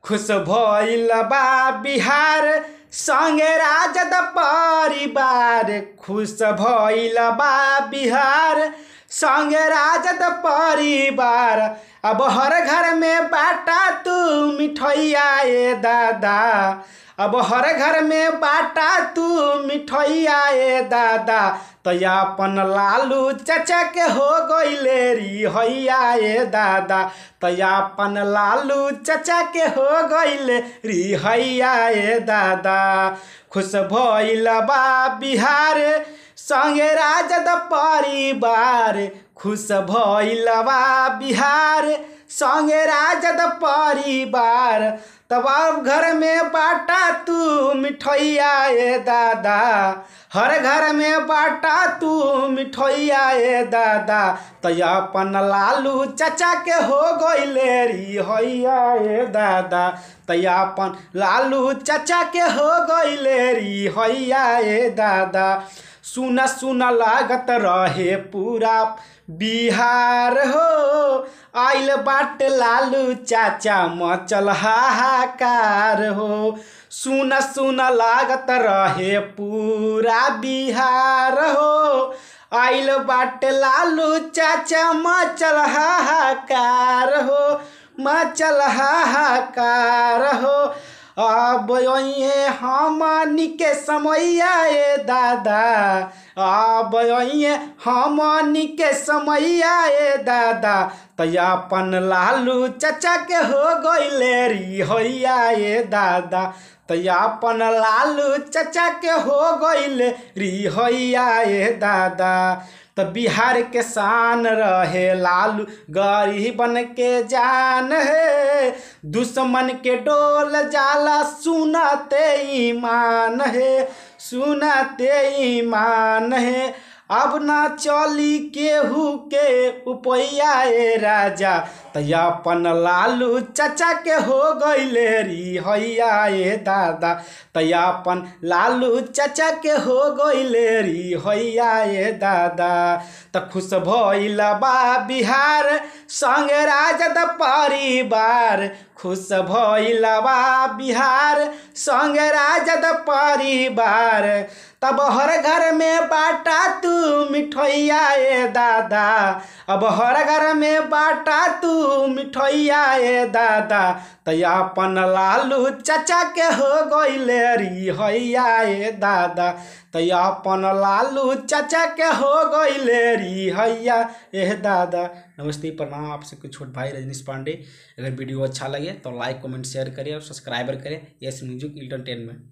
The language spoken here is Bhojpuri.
खुश भइल बा बिहार संगे राजद परिवार। खुश भइल बा बिहार संगे राजद परिवार। अब हर घर में बाटा तू मिठैया ए दादा। अब हर घर में बाटा तू मिठैया ए दादा। तयापन लालू चाचा के हो गइले रिहैया ए दादा। तयापन लालू चाचा के हो गइले रिहैया ए दादा। खुश भइल बा बिहार संगे राजद परिवार। खुश भइल बा बिहार संगे राजद परिवार। तब अब घर में बाटा तू मिठैया ए दादा। हर घर में बाटा तू मिठैया ए दादा। तयापन लालू चाचा के हो गइले रिहैया ए दादा। तयापन लालू चाचा के हो गइले रिहैया ए दादा। सुना सुना लागत रहे पूरा बिहार हो। आइल बाटे लालू चाचा मचल हाहाकार हो। सुना सुना लागत रहे पूरा बिहार हो। आइल बाटे लालू चाचा मचल हाहाकार हो। मचल हाहाकार हो। अब ये हमनी के समैया ए दादा। अब ये हमनी के समैया ए दादा। तयापन लालू चाचा के हो गइले रिहैया ए दादा। तयापन लालू चाचा के हो गइले रिहैया ए दादा। तो बिहार के शान रहे लालू गरीबन के जान है। दुश्मन के डोल जाला सुनते ईमान है। सुनते ईमान है। अब ना चली केहू के उपैया ए राजा। तयापन लालू चाचा के हो गइले रिहैया ए दादा। तयापन लालू चाचा के हो गइले रिहैया ए दादा। त खुश भइल बा बिहार संगे राजद परिवार। खुश भइल बा बिहार संगे राजद परिवार। तब हर घर में बाटा तू मिठैया ए दादा। अब हर घर में बाटा तू मिठैया ए दादा। तयापन लालू चाचा के हो गइले रिहैया ए दादा। तयापन लालू चाचा के हो गइले रिहैया ए दादा। नमस्ते प्रणाम, आपसे कुछ छोट भाई रजनीश पांडे। अगर वीडियो अच्छा लगे तो लाइक कमेंट शेयर करें और सब्सक्राइबर करें। Yes music entertainment.